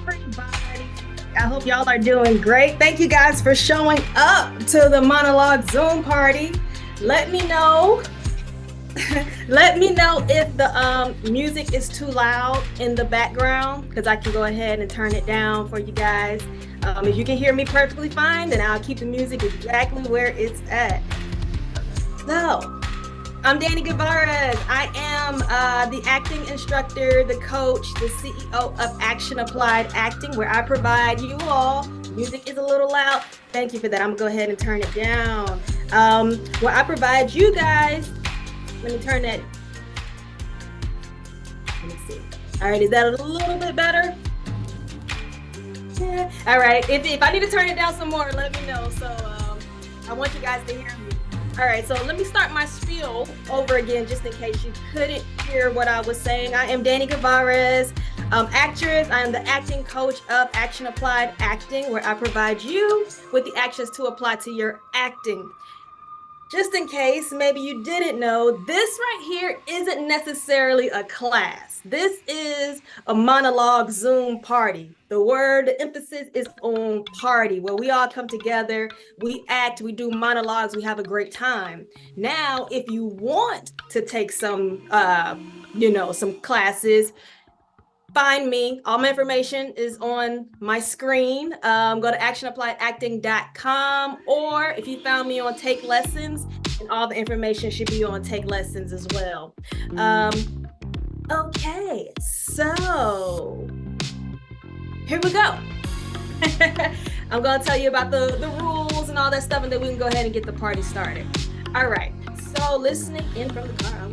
Everybody, I hope y'all are doing great. Thank you guys for showing up to the monologue Zoom party. Let me know. Let me know if the music is too loud in the background, because I can go ahead and turn it down for you guys. If you can hear me perfectly fine, then I'll keep the music exactly where it's at. So, I'm Danny Guevara. I am the acting instructor, the coach, the CEO of Action Applied Acting, where I provide you all, music is a little loud, thank you for that, I'm gonna go ahead and turn it down. Where I provide you guys, let me turn that, let me see. All right, is that a little bit better? Yeah. All right, if I need to turn it down some more, let me know. So I want you guys to hear me. All right, so let me start my spiel over again, just in case you couldn't hear what I was saying. I am Danny Guevara, actress. I am the acting coach of Action Applied Acting, where I provide you with the actions to apply to your acting. Just in case maybe you didn't know, this right here isn't necessarily a class. This is a monologue Zoom party. The emphasis is on party, where we all come together, we act, we do monologues, we have a great time. Now, if you want to take some, some classes, find me. All my information is on my screen. Go to actionappliedacting.com, or if you found me on Take Lessons, and all the information should be on Take Lessons as well. Okay, so here we go. I'm going to tell you about the rules and all that stuff, and then we can go ahead and get the party started. All right, so listening in from the car,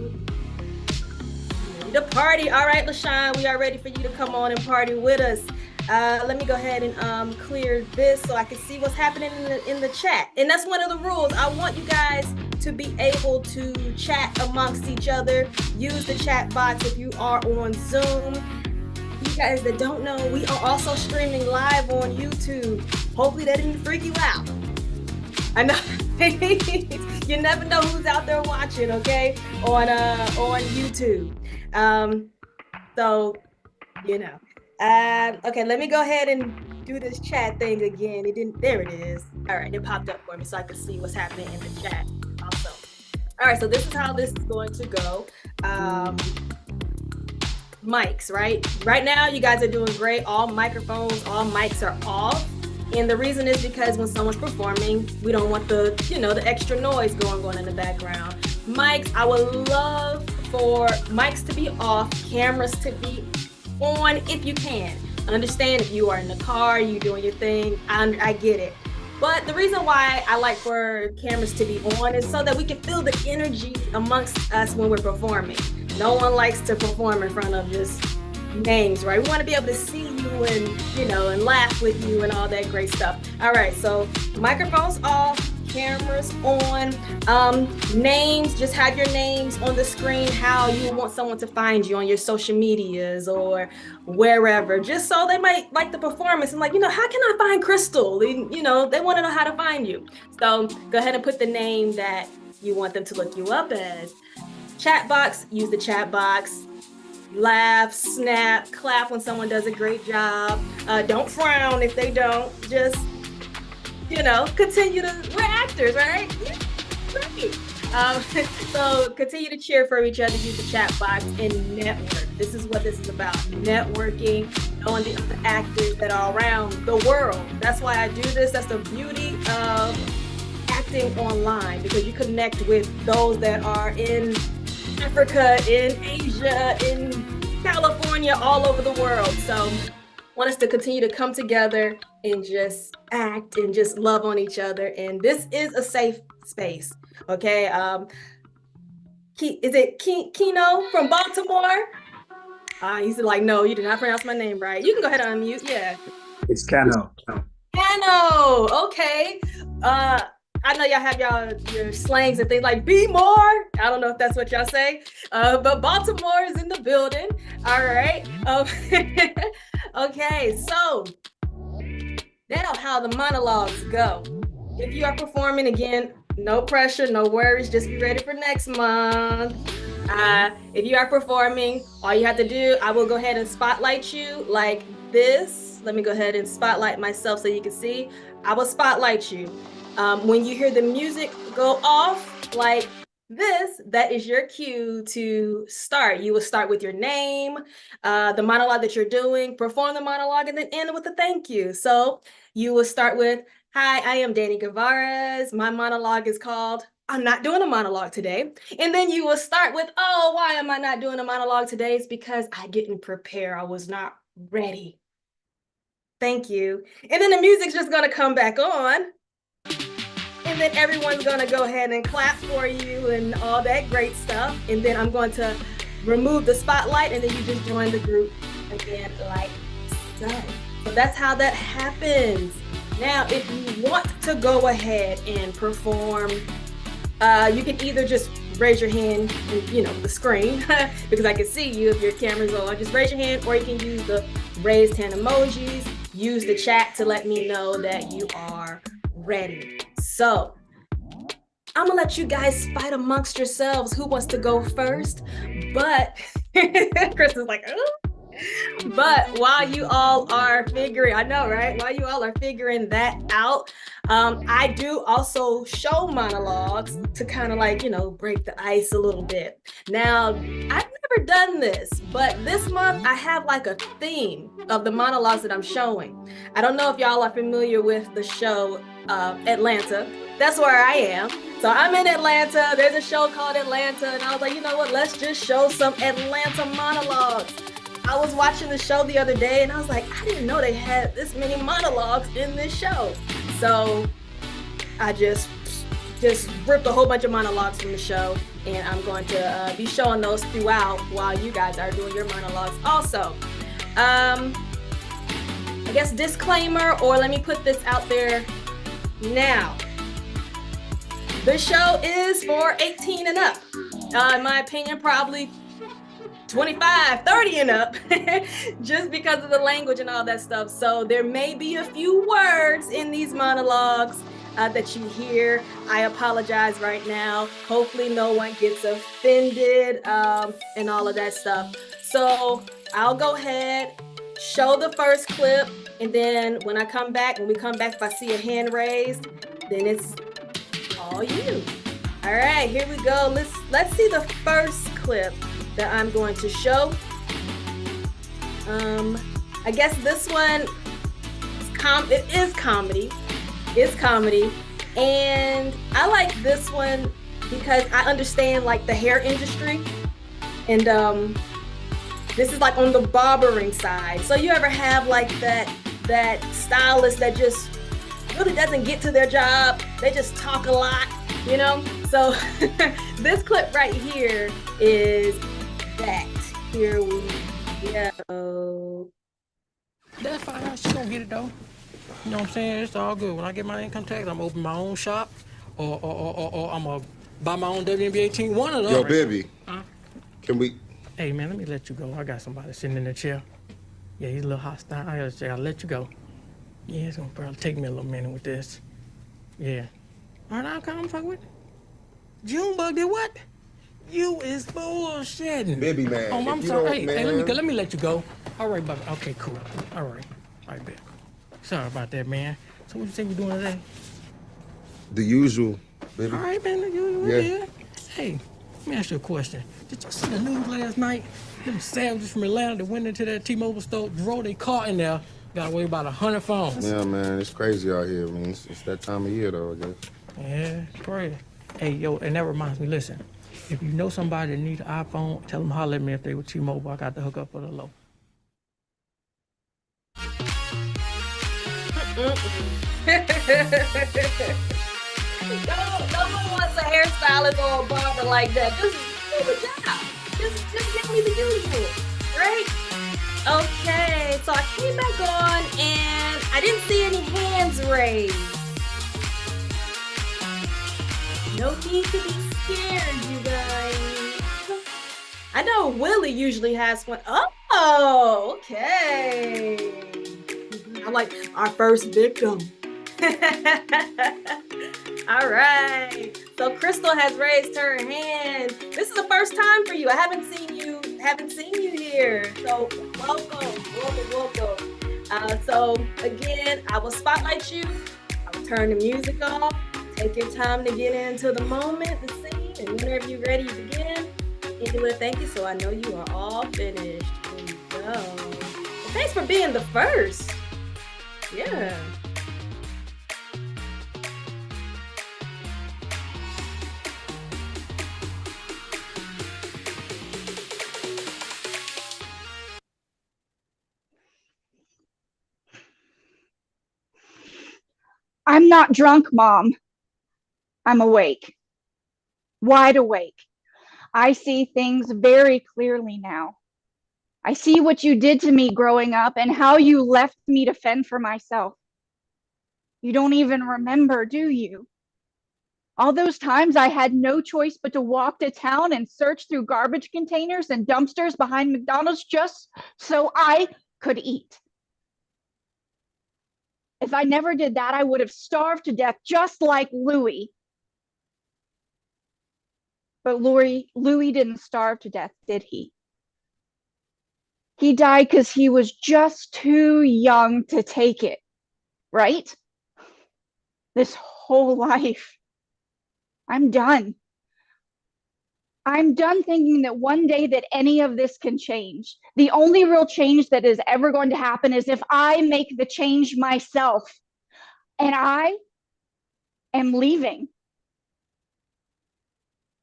the party. All right, LaShawn, we are ready for you to come on and party with us. Let me go ahead and clear this so I can see what's happening in the chat. And that's one of the rules. I want you guys to be able to chat amongst each other. Use the chat box if you are on Zoom. You guys that don't know, we are also streaming live on YouTube. Hopefully that didn't freak you out. I know. You never know who's out there watching, okay? On YouTube. So, you know. Okay, let me go ahead and do this chat thing again. There it is. All right, it popped up for me so I can see what's happening in the chat also. All right, so this is how this is going to go. Mics, right? Right now, you guys are doing great. All microphones, all mics are off. And the reason is because when someone's performing, we don't want the extra noise going on in the background. Mics, I would love for mics to be off, cameras to be on if you can. Understand if you are in the car, you doing your thing, I get it. But the reason why I like for cameras to be on is so that we can feel the energy amongst us when we're performing. No one likes to perform in front of just names, right? We want to be able to see you and, and laugh with you and all that great stuff. All right, so microphones off, cameras on, names, just have your names on the screen, how you want someone to find you on your social medias or wherever, just so they might like the performance and like, how can I find Crystal? They want to know how to find you. So go ahead and put the name that you want them to look you up as. Chat box, use the chat box. Laugh, snap, clap when someone does a great job. Don't frown if they don't. Just, continue to, we're actors, right? Yeah, great. So continue to cheer for each other, use the chat box, and network. This is what this is about, networking, knowing the other actors that are around the world. That's why I do this. That's the beauty of acting online, because you connect with those that are in Africa, in Asia, in California, all over the world. So I want us to continue to come together and just act and just love on each other. And this is a safe space. Okay. Is it Kino from Baltimore? He's like, no, you did not pronounce my name right. You can go ahead and unmute. Yeah. It's Cano. Cano. Okay. I know y'all have your slangs and things like be more. I don't know if that's what y'all say. But Baltimore is in the building. All right. Okay, so now how the monologues go. If you are performing, again, no pressure, no worries, just be ready for next month. If you are performing, all you have to do, I will go ahead and spotlight you like this. Let me go ahead and spotlight myself so you can see. I will spotlight you. When you hear the music go off like this, that is your cue to start. You will start with your name, the monologue that you're doing, perform the monologue, and then end with a thank you. So you will start with, hi, I am Danny Guevara. My monologue is called, I'm not doing a monologue today. And then you will start with, oh, why am I not doing a monologue today? It's because I didn't prepare. I was not ready. Thank you. And then the music's just gonna come back on. And then everyone's gonna go ahead and clap for you and all that great stuff. And then I'm going to remove the spotlight and then you just join the group again like so. So that's how that happens. Now, if you want to go ahead and perform, you can either just raise your hand in, the screen because I can see you if your camera's on. Just raise your hand, or you can use the raised hand emojis. Use the chat to let me know that you are ready. So I'm gonna let you guys fight amongst yourselves who wants to go first, but Chris is like, oh. But while you all are figuring, I know, right? While you all are figuring that out, I do also show monologues to kind of like, break the ice a little bit. Now, I've never done this, but this month I have like a theme of the monologues that I'm showing. I don't know if y'all are familiar with the show Atlanta. That's where I am. So I'm in Atlanta. There's a show called Atlanta, and I was like, you know what? Let's just show some Atlanta monologues. I was watching the show the other day and I was like, I didn't know they had this many monologues in this show. So I just ripped a whole bunch of monologues from the show, and I'm going to be showing those throughout while you guys are doing your monologues also. I guess disclaimer, or let me put this out there now. The show is for 18 and up. In my opinion, probably 25, 30 and up, just because of the language and all that stuff. So there may be a few words in these monologues that you hear. I apologize right now. Hopefully no one gets offended and all of that stuff. So I'll go ahead, show the first clip, and then when we come back, if I see a hand raised, then it's all you. All right, here we go. Let's see the first clip that I'm going to show. I guess this one is comedy. It's comedy. And I like this one because I understand like the hair industry. And this is like on the barbering side. So you ever have like that stylist that just really doesn't get to their job? They just talk a lot, So this clip right here is that. Here we go. That's fine. She gonna get it though. You know what I'm saying? It's all good. When I get my income tax, I'm gonna open my own shop, or I'm gonna buy my own WNBA team. One of those. Yo, baby. Can we? Hey man, let me let you go. I got somebody sitting in the chair. Yeah, he's a little hostile. I'll let you go. Yeah, it's gonna probably take me a little minute with this. Yeah. All right, I'll come fuck with. Junebug did what? You is bullshitting. Baby man. Oh, I'm sorry. Hey, let me let you go. All right, Bubba. Okay, cool. All right, bet. Sorry about that, man. So what you think you're doing today? The usual, baby. All right, man. The usual. Yeah. Hey, let me ask you a question. Did you see the news last night? Them savages from Atlanta that went into that T-Mobile store, drove their car in there, got away about 100 phones. Yeah, man. It's crazy out here. I mean, it's that time of year, though, I guess. Yeah, crazy. Hey, yo, and that reminds me, listen. If you know somebody that need an iPhone, tell them holler at me if they with T-Mobile. I got the hookup for the low. No one wants a hairstylist or a barber like that. Just do the job. Just give me the usual, right? Okay, so I came back on and I didn't see any hands raised. No need to be scared, you guys. I know Willie usually has one. Oh, okay. I'm like our first victim. All right. So Crystal has raised her hand. This is the first time for you. I haven't seen you here. So welcome. So again, I will spotlight you. I will turn the music off. Take your time to get into the moment, the scene, and whenever you're ready, you begin. Angela, thank you. So I know you are all finished. Here you go. Well, thanks for being the first. Yeah. I'm not drunk, Mom. I'm awake. Wide awake. I see things very clearly now. I see what you did to me growing up and how you left me to fend for myself. You don't even remember, do you? All those times I had no choice but to walk to town and search through garbage containers and dumpsters behind McDonald's just so I could eat. If I never did that, I would have starved to death just like Louie. But Louie didn't starve to death, did he? He died because he was just too young to take it, right? This whole life, I'm done. I'm done thinking that one day that any of this can change. The only real change that is ever going to happen is if I make the change myself. And I am leaving.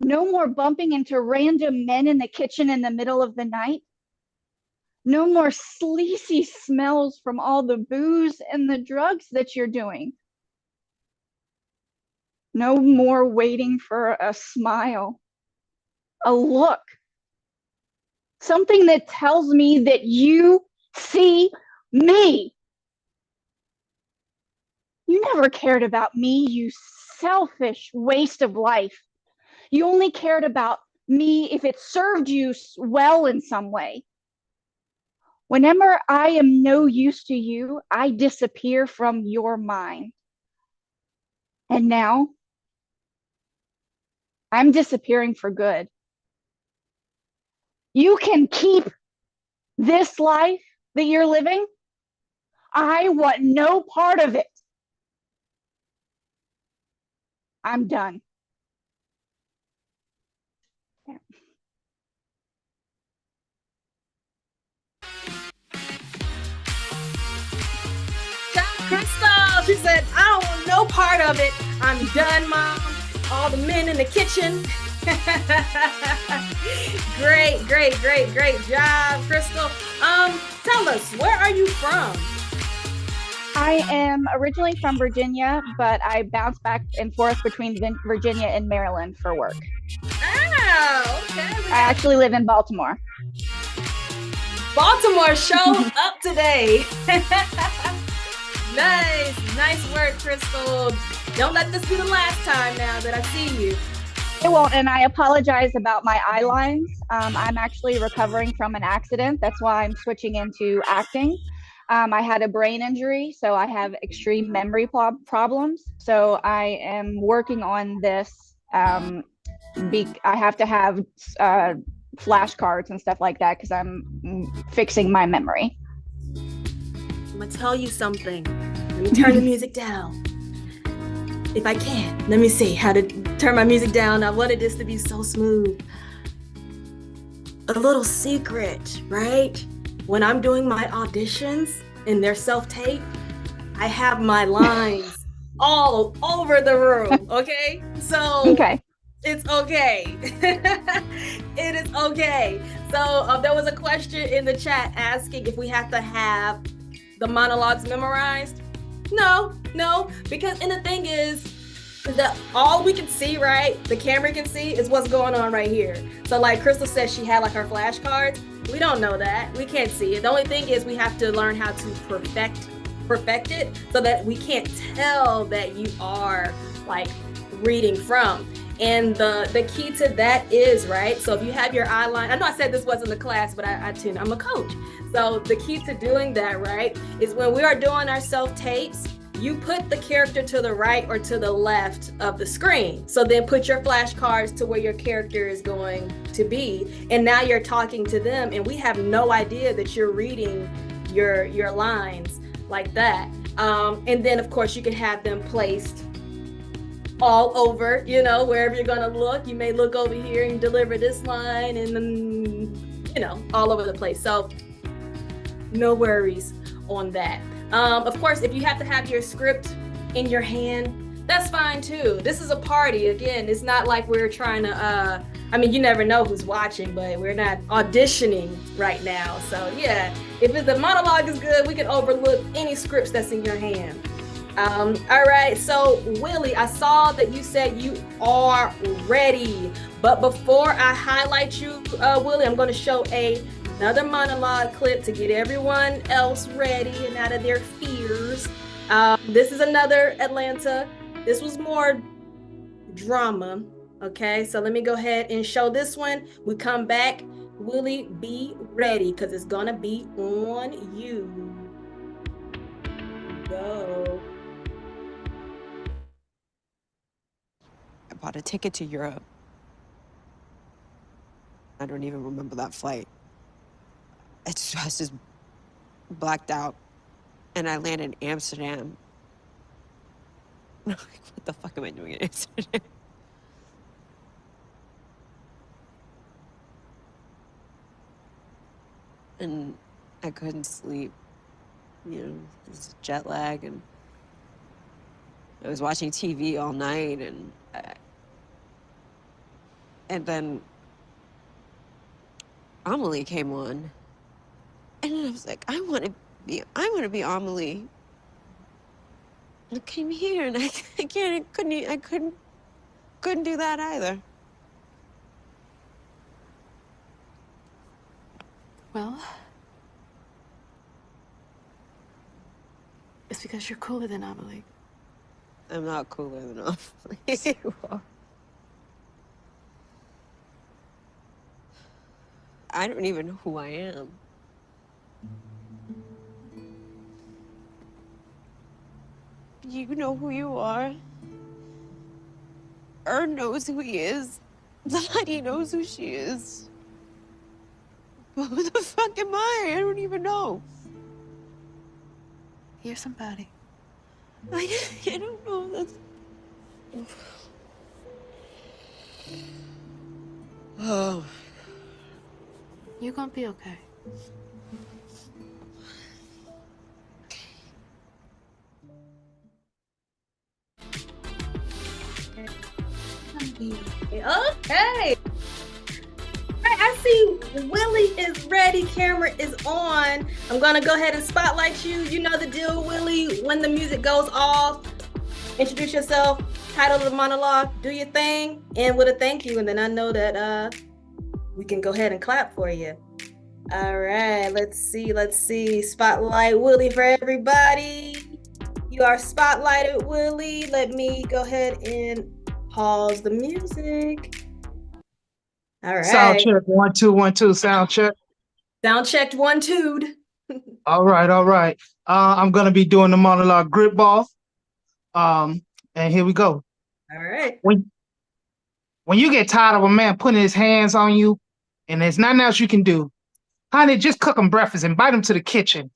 No more bumping into random men in the kitchen in the middle of the night. No more sleazy smells from all the booze and the drugs that you're doing. No more waiting for a smile, a look, something that tells me that you see me. You never cared about me, you selfish waste of life. You only cared about me if it served you well in some way. Whenever I am no use to you, I disappear from your mind. And now, I'm disappearing for good. You can keep this life that you're living. I want no part of it. I'm done. Crystal, she said, I don't want no part of it. I'm done, Mom. All the men in the kitchen. Great job, Crystal. Tell us, where are you from? I am originally from Virginia, but I bounce back and forth between Virginia and Maryland for work. Oh, okay. I actually live in Baltimore. Baltimore showed up today. Nice work, Crystal. Don't let this be the last time now that I see you. It won't, and I apologize about my eye lines. I'm actually recovering from an accident. That's why I'm switching into acting. I had a brain injury, so I have extreme memory problems. So I am working on this. I have to have flashcards and stuff like that because I'm fixing my memory. I'm gonna tell you something. Let me turn the music down. If I can, let me see how to turn my music down. I wanted this to be so smooth. A little secret, right? When I'm doing my auditions and they're self-tape, I have my lines all over the room, okay? So Okay. It's okay. It is okay. So there was a question in the chat asking if we have to have the monologues memorized. No, because and the thing is that all we can see, right? The camera can see is what's going on right here. So like Crystal said, she had like her flashcards. We don't know that. We can't see it. The only thing is we have to learn how to perfect it so that we can't tell that you are like reading from. And the key to that is, right, so if you have your eye line, I know I said this wasn't the class, but I'm a coach. So the key to doing that, right, is when we are doing our self-tapes, you put the character to the right or to the left of the screen. So then put your flashcards to where your character is going to be. And now you're talking to them and we have no idea that you're reading your lines like that. And then of course you can have them placed all over, you know, wherever you're gonna look. You may look over here and deliver this line and then, you know, all over the place. So no worries on that. Of course, if you have to have your script in your hand, that's fine too. This is a party. Again, it's not like we're trying to, I mean, you never know who's watching, but we're not auditioning right now. So yeah, if the monologue is good, we can overlook any scripts that's in your hand. All right, so Willie, I saw that you said you are ready, but before I highlight you, Willie, I'm going to show another monologue clip to get everyone else ready and out of their fears. This is another Atlanta. This was more drama. Okay, so let me go ahead and show this one. We come back. Willie, be ready because it's going to be on you. Go. I bought a ticket to Europe. I don't even remember that flight. I was just blacked out. And I landed in Amsterdam. Like, what the fuck am I doing in Amsterdam? And I couldn't sleep. You know, this jet lag, and I was watching TV all night, and then Amelie came on, and I was like, I want to be Amelie. And I came here, and I couldn't do that either. Well, it's because you're cooler than Amelie. I'm not cooler than Amelie. You are. I don't even know who I am. You know who you are. Ern knows who he is. Lottie knows who she is. But who the fuck am I? I don't even know. You're somebody. I don't know. That's... Oh. You're gonna be okay. Okay. I see Willie is ready. Camera is on. I'm gonna go ahead and spotlight you. You know the deal, Willie. When the music goes off, introduce yourself, title of the monologue, do your thing, and with a thank you. And then I know that we can go ahead and clap for you. All right, let's see. Spotlight Willie for everybody. You are spotlighted, Willie. Let me go ahead and pause the music. All right. Sound check, 1 2 1 2. Sound check. Sound checked, 1 2'd. All right. I'm gonna be doing the monologue grip ball. And here we go. All right. When you get tired of a man putting his hands on you, and there's nothing else you can do, honey, just cook him breakfast, invite him to the kitchen,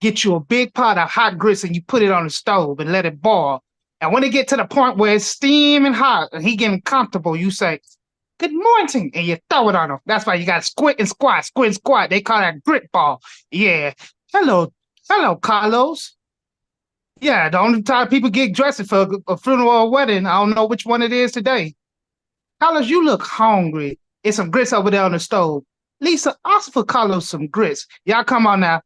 get you a big pot of hot grits, and you put it on the stove and let it boil. And when it get to the point where it's steaming hot and he getting comfortable, you say, "Good morning," and you throw it on him. That's why you got squint and squat. They call that grip ball. Yeah. Hello, Carlos. Yeah, the only time people get dressed for a funeral or a wedding, I don't know which one it is today. Carlos, you look hungry. There's some grits over there on the stove. Lisa, ask for Carlos some grits. Y'all come on now.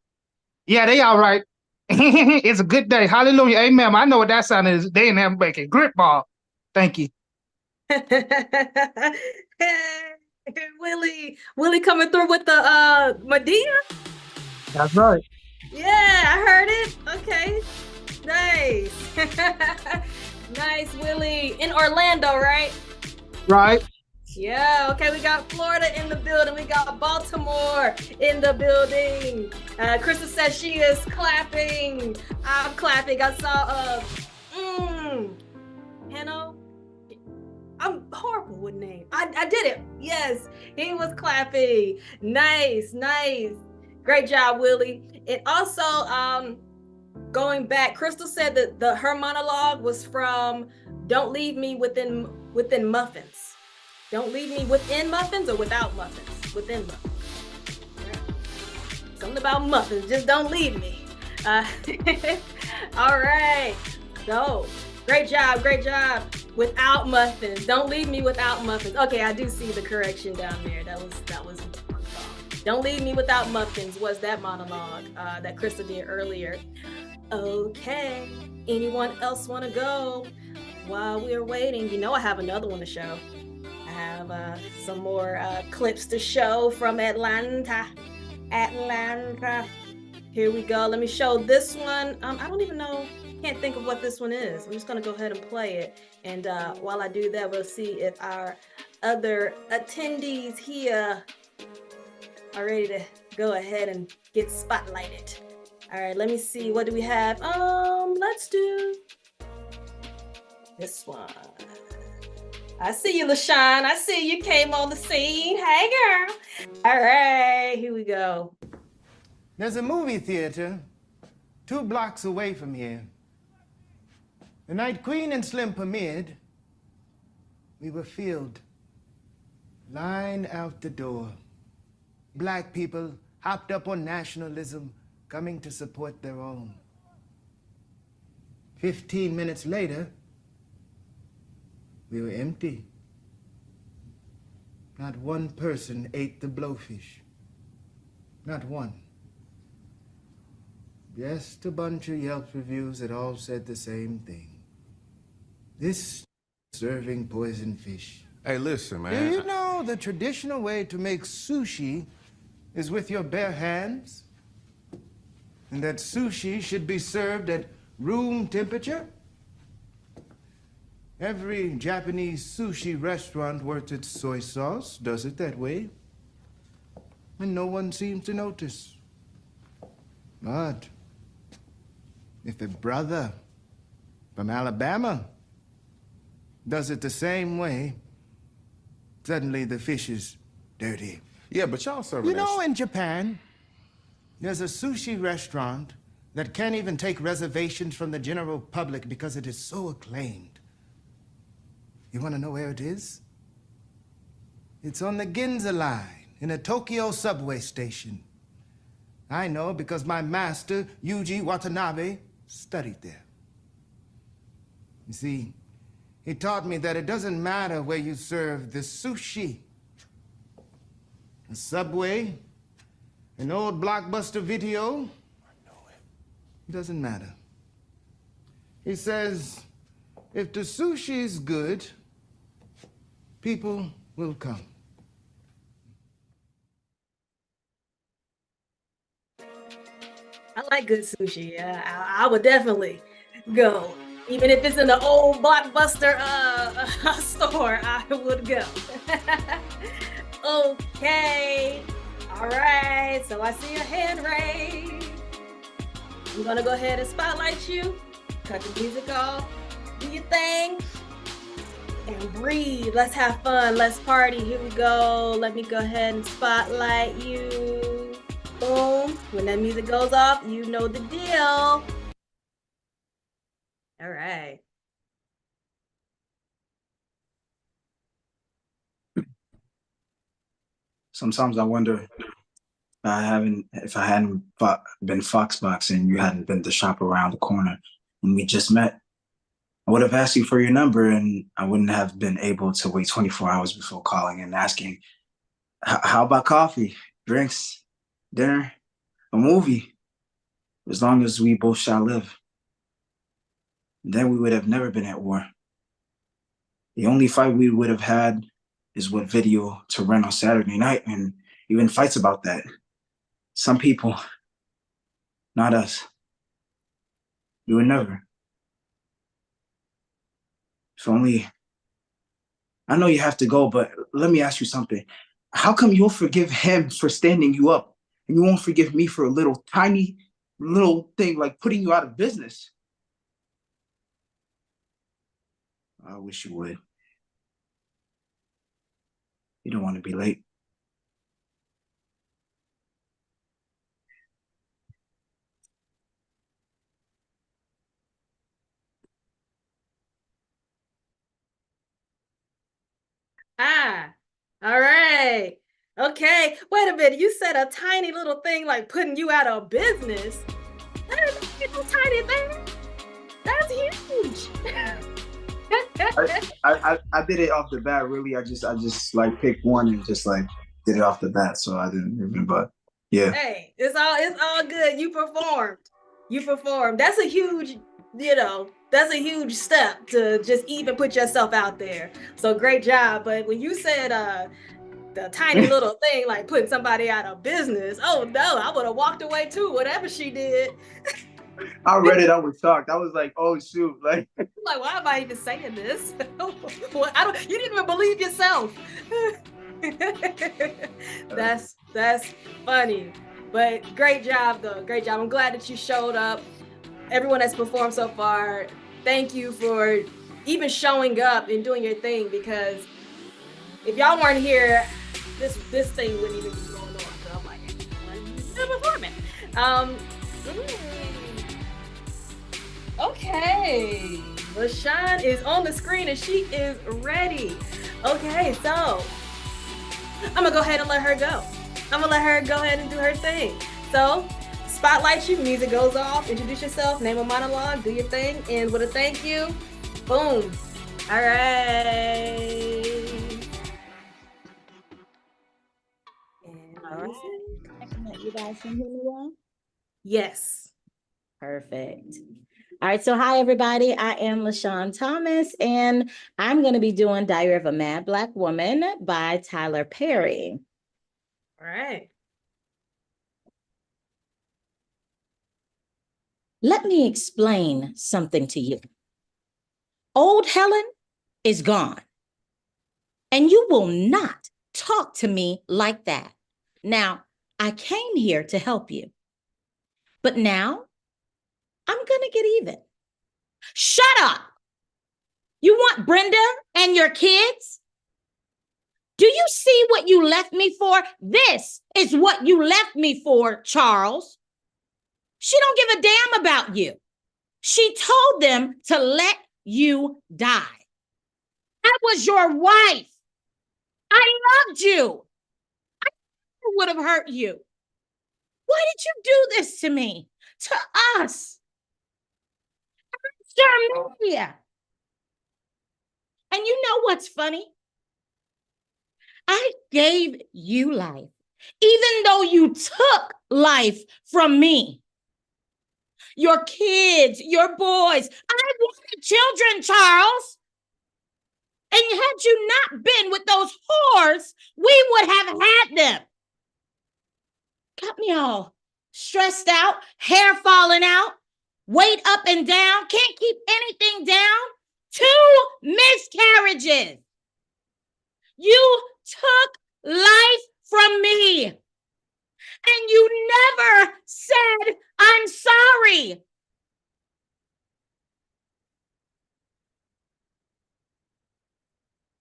Yeah, they all right. It's a good day. Hallelujah. Amen. I know what that sound is. They ain't having bacon. Grit ball. Thank you. Willie coming through with the Medea. That's right. Yeah, I heard it. Okay, nice. Nice, Willie. In Orlando, right? Right. Yeah, okay, we got Florida in the building. We got Baltimore in the building. Krista says she is clapping. I'm clapping. I saw Hanno. I'm horrible with names. I did it. Yes, he was clapping. Nice, nice. Great job, Willie. And also, going back, Crystal said that her monologue was from "Don't Leave Me Within Muffins." Don't leave me within muffins or without muffins? Within muffins. Right. Something about muffins. Just don't leave me. All right. So, great job. Great job. Without muffins. Don't leave me without muffins. Okay, I do see the correction down there. That was Don't Leave Me Without Muffins was that monologue that Krista did earlier. Okay. Anyone else want to go while we're waiting? You know I have another one to show. I have some more clips to show from Atlanta. Here we go. Let me show this one. I don't even know. Can't think of what this one is. I'm just going to go ahead and play it. And while I do that, we'll see if our other attendees here are ready to go ahead and get spotlighted. All right, let me see. What do we have? Let's do this one. I see you, LaShawn. I see you came on the scene. Hey, girl. All right, here we go. There's a movie theater 2 blocks away from here. The night Queen and Slim premiered, we were filled. Line out the door. Black people hopped up on nationalism, coming to support their own. 15 minutes later, we were empty. Not one person ate the blowfish. Not one. Just a bunch of Yelp reviews that all said the same thing. This serving poisoned fish. Hey, listen, man. Do you know the traditional way to make sushi is with your bare hands? And that sushi should be served at room temperature? Every Japanese sushi restaurant worth its soy sauce does it that way. And no one seems to notice. But if a brother from Alabama does it the same way, suddenly the fish is dirty. Yeah, but y'all serving You know, in Japan, there's a sushi restaurant that can't even take reservations from the general public because it is so acclaimed. You want to know where it is? It's on the Ginza line in a Tokyo subway station. I know because my master, Yuji Watanabe, studied there. You see, he taught me that it doesn't matter where you serve the sushi. A subway, an old blockbuster video, it doesn't matter. He says, if the sushi is good, people will come. I like good sushi. Yeah, I would definitely go. Even if it's in the old blockbuster store, I would go. Okay. All right. So I see a hand raised. I'm gonna go ahead and spotlight you. Cut the music off. Do your thing. And breathe. Let's have fun. Let's party. Here we go. Let me go ahead and spotlight you. Boom. When that music goes off, you know the deal. All right. Sometimes I wonder if I hadn't been Foxboxing, you hadn't been the shop around the corner, and we just met. I would have asked you for your number, and I wouldn't have been able to wait 24 hours before calling and asking, how about coffee, drinks, dinner, a movie, as long as we both shall live. Then we would have never been at war. The only fight we would have had is what video to rent on Saturday night, and even fights about that. Some people, not us. We would never. If only, I know you have to go, but let me ask you something. How come you'll forgive him for standing you up, and you won't forgive me for a little tiny little thing like putting you out of business? I wish you would. You don't want to be late. Ah, all right. Okay. Wait a minute. You said a tiny little thing like putting you out of business. That is no tiny thing. That's huge. I did it off the bat, really. I just like picked one and just like did it off the bat, so I didn't even, but yeah. Hey, it's all good. You performed. You performed. That's a huge, that's a huge step to just even put yourself out there. So great job. But when you said the tiny little thing like putting somebody out of business, oh no, I would have walked away too, whatever she did. I read it, I was shocked. I was like, oh shoot, like Why am I even saying this? Well, you didn't even believe yourself. That's funny. But great job though. Great job. I'm glad that you showed up. Everyone that's performed so far, thank you for even showing up and doing your thing, because if y'all weren't here, this thing wouldn't even be going on. So I'm like, you're performing. Okay, LaShawn is on the screen and she is ready. Okay, so I'm gonna go ahead and let her go. I'm gonna let her go ahead and do her thing. So, spotlight you, music goes off, introduce yourself, name a monologue, do your thing, and with a thank you, boom. All right. All right. You guys can hear me well? Yes. Perfect. All right, so hi everybody, I am LaShawn Thomas, and I'm going to be doing Diary of a Mad Black Woman by Tyler Perry. All right. Let me explain something to you. Old Helen is gone, and you will not talk to me like that. Now, I came here to help you, but now I'm going to get even. Shut up. You want Brenda and your kids? Do you see what you left me for? This is what you left me for, Charles. She don't give a damn about you. She told them to let you die. I was your wife. I loved you. I would have hurt you. Why did you do this to me? To us? Media. And you know what's funny? I gave you life, even though you took life from me. Your kids, your boys. I wanted children, Charles. And had you not been with those whores, we would have had them. Got me all stressed out, hair falling out, weight up and down, can't keep anything down. 2 miscarriages. You took life from me. And you never said, I'm sorry.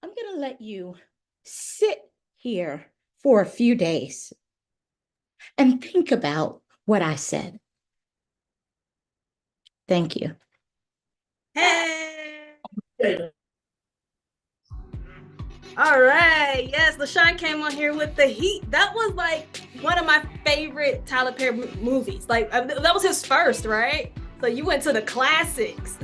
I'm going to let you sit here for a few days and think about what I said. Thank you. Hey. All right. Yes, LaShawn came on here with the heat. That was like one of my favorite Tyler Perry movies. Like that was his first, right? So you went to the classics.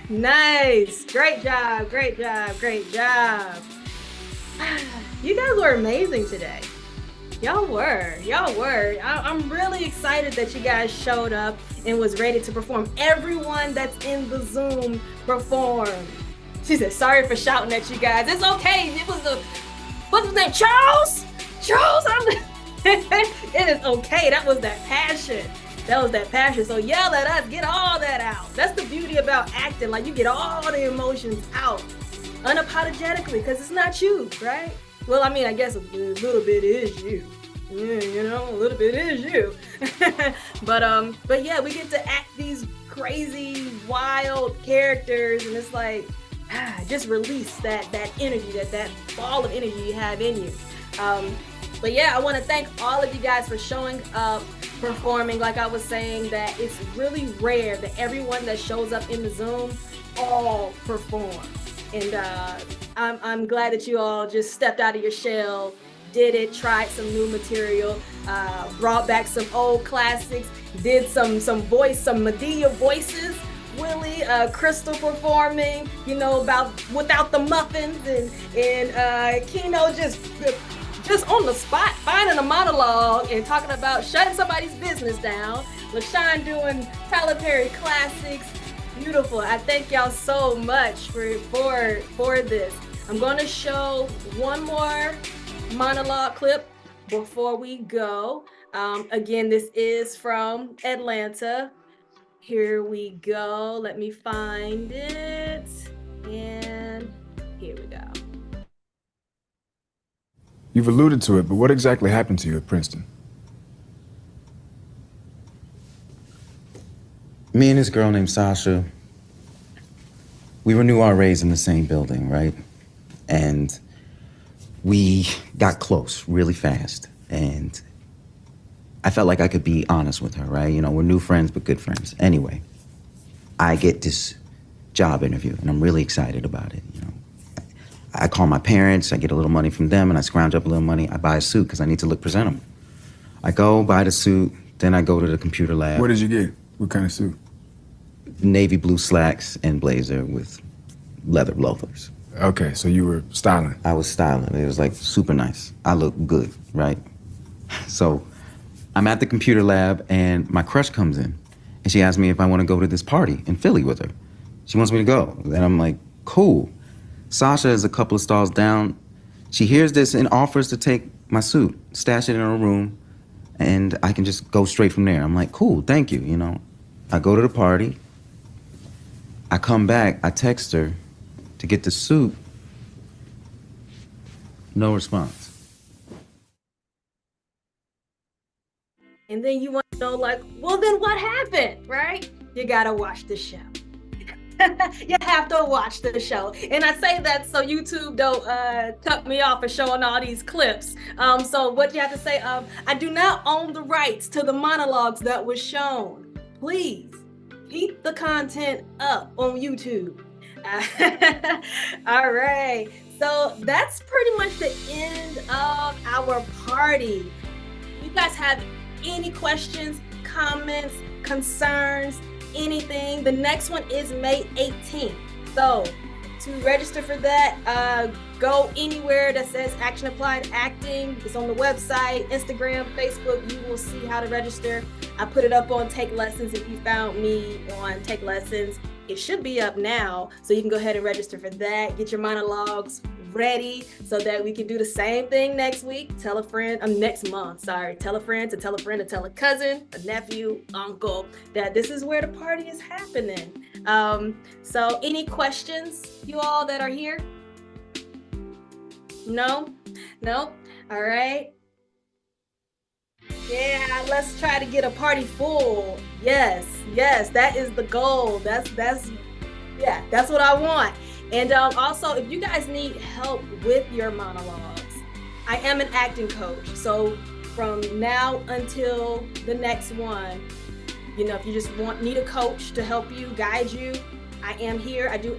Nice. Great job. Great job. Great job. You guys were amazing today. Y'all were. I'm really excited that you guys showed up and was ready to perform. Everyone that's in the Zoom performed. She said, sorry for shouting at you guys. It's okay. It was what's his name? Charles? It is okay. That was that passion. So yell at us, get all that out. That's the beauty about acting. Like, you get all the emotions out unapologetically, because it's not you, right? Well, I mean, I guess a little bit is you. Yeah, a little bit is you. but yeah, we get to act these crazy, wild characters, and it's like, just release that energy, that ball of energy you have in you. But yeah, I want to thank all of you guys for showing up, performing. Like I was saying, that it's really rare that everyone that shows up in the Zoom all perform. And I'm glad that you all just stepped out of your shell, did it, tried some new material, brought back some old classics, did some Medea voices, Willie, Crystal performing, about without the muffins, and Kino just on the spot, finding a monologue and talking about shutting somebody's business down. LaShawn doing Tyler Perry classics. Beautiful. I thank y'all so much for this. I'm going to show one more monologue clip before we go. Again, this is from Atlanta. Here we go. Let me find it. And here we go. You've alluded to it, but what exactly happened to you at Princeton? Me and this girl named Sasha, we were new RAs in the same building, right? And we got close really fast. And I felt like I could be honest with her, right? We're new friends, but good friends. Anyway, I get this job interview, and I'm really excited about it, I call my parents, I get a little money from them, and I scrounge up a little money. I buy a suit because I need to look presentable. I go buy the suit, then I go to the computer lab. What did you get? What kind of suit? Navy blue slacks and blazer with leather loafers. Okay, so you were styling. I was styling. It was like super nice. I look good, right? So I'm at the computer lab, and my crush comes in, and she asks me if I want to go to this party in Philly with her. She wants me to go. And I'm like, cool. Sasha is a couple of stalls down. She hears this and offers to take my suit, stash it in her room, and I can just go straight from there. I'm like, cool, thank you, I go to the party. I come back, I text her to get the suit. No response. And then you want to know, like, well, then what happened, right? You gotta watch the show. You have to watch the show. And I say that so YouTube don't cut me off for showing all these clips. So what you have to say, I do not own the rights to the monologues that was shown. Please keep the content up on YouTube. All right. So that's pretty much the end of our party. You guys have any questions, comments, concerns, anything? The next one is May 18th. So to register for that, go anywhere that says Action Applied Acting. It's on the website, Instagram, Facebook. You will see how to register. I put it up on Take Lessons. If you found me on Take Lessons, it should be up now. So you can go ahead and register for that. Get your monologues ready so that we can do the same thing next week. Tell a friend, next month, sorry. Tell a friend to tell a friend to tell a cousin, a nephew, uncle, that this is where the party is happening. So any questions, you all that are here? No? All right. Yeah, let's try to get a party full. Yes, that is the goal. That's what I want. And also, if you guys need help with your monologues, I am an acting coach. So from now until the next one, if you just need a coach to help you, guide you, I am here. I do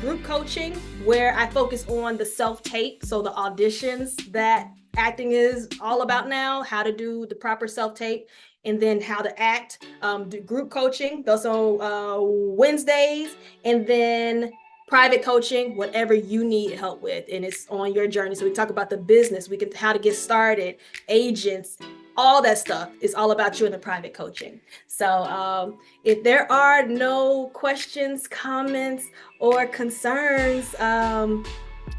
group coaching where I focus on the self-tape, so the auditions that acting is all about now, how to do the proper self-tape, and then how to act, do group coaching, those are Wednesdays, and then private coaching, whatever you need help with, and it's on your journey. So we talk about the business, we can how to get started, agents, all that stuff is all about you in the private coaching. So if there are no questions, comments, or concerns,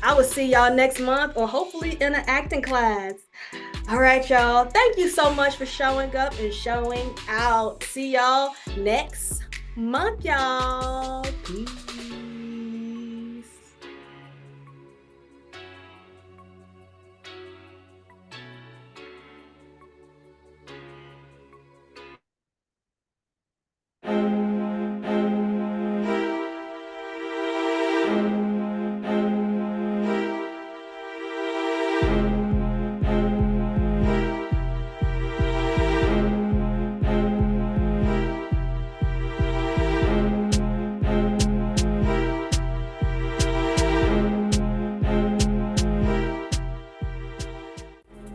I will see y'all next month, or hopefully in an acting class. All right, y'all. Thank you so much for showing up and showing out. See y'all next month, y'all. Peace.